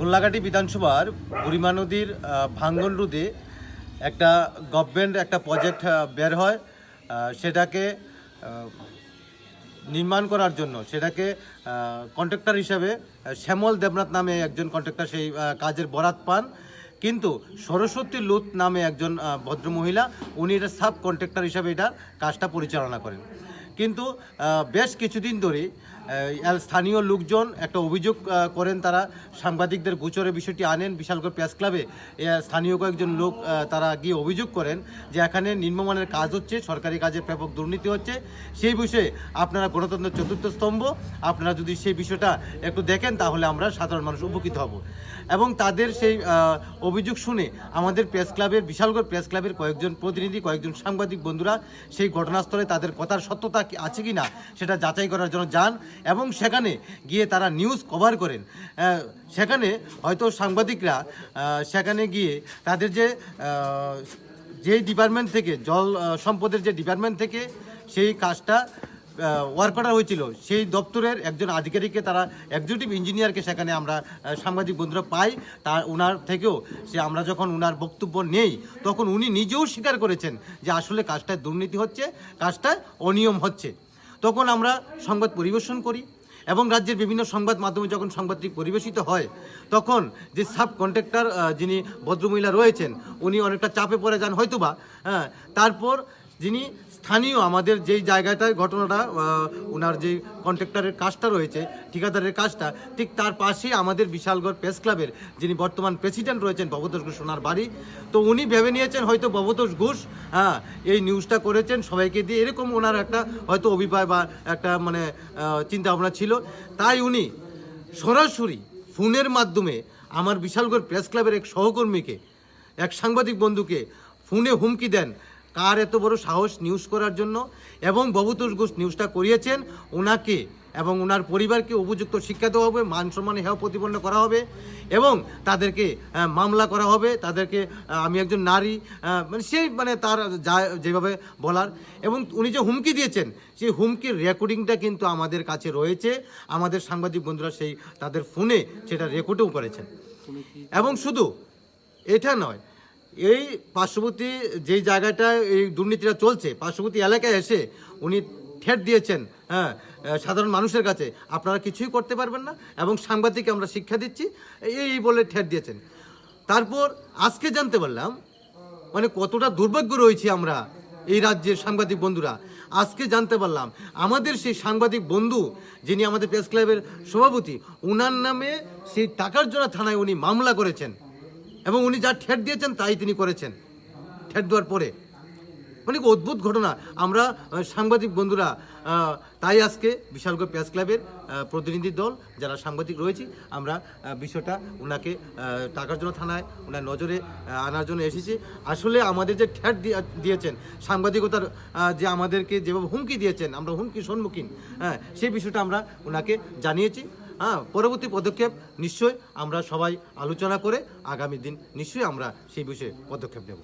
গোল্লাঘাটি বিধানসভার বুড়িমা নদীর ভাঙ্গন রোধে একটা গভর্নমেন্ট একটা প্রজেক্ট বের হয়। সেটাকে নির্মাণ করার জন্য সেটাকে কন্ট্রাক্টর হিসাবে শ্যামল দেবনাথ নামে একজন কন্ট্রাক্টর সেই কাজের বরাত পান। কিন্তু সরস্বতী লুত নামে একজন ভদ্রমহিলা উনি এটা সাব কন্ট্রাক্টর হিসাবে এটা কাজটা পরিচালনা করেন। কিন্তু বেশ কিছুদিন ধরে স্থানীয় লোকজন একটা অভিযোগ করেন, তারা সাংবাদিকদের গোচরে বিষয়টি আনেন। বিশালগড় প্রেস ক্লাবে স্থানীয় কয়েকজন লোক তারা গিয়ে অভিযোগ করেন যে এখানে নিম্নমানের কাজ হচ্ছে, সরকারি কাজে ব্যাপক দুর্নীতি হচ্ছে। সেই বিষয়ে আপনারা গণতন্ত্রের চতুর্থ স্তম্ভ, আপনারা যদি সেই বিষয়টা একটু দেখেন তাহলে আমরা সাধারণ মানুষ উপকৃত হব। এবং তাদের সেই অভিযোগ শুনে আমাদের প্রেস ক্লাবের বিশালগড় প্রেস ক্লাবের কয়েকজন প্রতিনিধি, কয়েকজন সাংবাদিক বন্ধুরা সেই ঘটনাস্থলে তাদের কথার সত্যতা আছে কি না সেটা যাচাই করার জন্য যান এবং সেখানে গিয়ে তারা নিউজ কভার করেন। সেখানে হয়তো সাংবাদিকরা সেখানে গিয়ে তাদের যেই ডিপার্টমেন্ট থেকে জল সম্পদের যে ডিপার্টমেন্ট থেকে সেই কাজটা ওয়ার্ক অর্ডার হয়েছিল সেই দপ্তরের একজন আধিকারিককে, তারা এক্সিকিউটিভ ইঞ্জিনিয়ারকে সেখানে আমরা সাংবাদিক বন্ধুরা পাই। তার ওনার থেকেও আমরা যখন ওনার বক্তব্য নেই তখন উনি নিজেও স্বীকার করেছেন যে আসলে কাজটায় দুর্নীতি হচ্ছে, কাজটায় অনিয়ম হচ্ছে। তখন আমরা সংবাদ পরিবেশন করি এবং রাজ্যের বিভিন্ন সংবাদ মাধ্যমে যখন সংবাদটি পরিবেশিত হয় তখন যে সাব কন্ট্রাক্টর যিনি ভদ্রমহিলা রয়েছেন উনি অনেকটা চাপে পড়ে যান হয়তোবা। তারপর যিনি স্থানীয় আমাদের যেই জায়গাটায় ঘটনাটা ওনার যে কন্ট্রাক্টরের কাজটা রয়েছে, ঠিকাদারের কাজটা, ঠিক তার পাশেই আমাদের বিশালগড় প্রেস ক্লাবের যিনি বর্তমান প্রেসিডেন্ট রয়েছেন ভবতোষ ঘোষ, ওনার বাড়ি। তো উনি ভেবে নিয়েছেন হয়তো ভবতোষ ঘোষ এই নিউজটা করেছেন সবাইকে দিয়ে, এরকম ওনার একটা হয়তো অভিপ্রায় বা একটা চিন্তা ভাবনা ছিল। তাই উনি সরাসরি ফোনের মাধ্যমে আমার বিশালগড় প্রেস ক্লাবের এক সহকর্মীকে, এক সাংবাদিক বন্ধুকে ফোনে হুমকি দেন কার এত বড় সাহস নিউজ করার জন্য, এবং ভবতোষ ঘোষ নিউজটা করিয়েছেন, ওনাকে এবং ওনার পরিবারকে উপযুক্ত শিক্ষা দেওয়া হবে, মান সম্মানে হেয় প্রতিপন্ন করা হবে এবং তাদেরকে মামলা করা হবে। তাদেরকে আমি একজন নারী সেই তার যা যেভাবে বলার, এবং উনি যে হুমকি দিয়েছেন সেই হুমকির রেকর্ডিংটা কিন্তু আমাদের কাছে রয়েছে। আমাদের সাংবাদিক বন্ধুরা সেই তাদের ফোনে সেটা রেকর্ডও করেছেন। এবং শুধু এটা নয়, এই পার্শ্ববর্তী যেই জায়গাটায় এই দুর্নীতিটা চলছে পার্শ্ববর্তী এলাকায় এসে উনি ঠেট দিয়েছেন সাধারণ মানুষের কাছে আপনারা কিছুই করতে পারবেন না এবং সাংবাদিককে আমরা শিক্ষা দিচ্ছি এই বলে ঠেট দিয়েছেন। তারপর আজকে জানতে পারলাম কতটা দুর্ভাগ্য রয়েছে আমরা এই রাজ্যের সাংবাদিক বন্ধুরা। আজকে জানতে পারলাম আমাদের সেই সাংবাদিক বন্ধু যিনি আমাদের প্রেস ক্লাবের সভাপতি, ওনার নামে সেই টাকার জন্য থানায় উনি মামলা করেছেন এবং উনি যা ঠেট দিয়েছেন তাই তিনি করেছেন। ঠেট দেওয়ার পরে অদ্ভুত ঘটনা। আমরা সাংবাদিক বন্ধুরা তাই আজকে বিশালগড় প্রেস ক্লাবের প্রতিনিধি দল যারা সাংবাদিক রয়েছি আমরা বিষয়টা ওনাকে টাকার জন্য থানায় ওনার নজরে আনার জন্য এসেছি। আসলে আমাদের যে ঠেট দিয়েছেন সাংবাদিকতার, যে আমাদেরকে যেভাবে হুমকি দিয়েছেন, আমরা হুমকির সম্মুখীন, সেই বিষয়টা আমরা ওনাকে জানিয়েছি। পরবর্তী পদক্ষেপ নিশ্চয়ই আমরা সবাই আলোচনা করে আগামী দিন নিশ্চয়ই আমরা সেই বিষয়ে পদক্ষেপ নেব।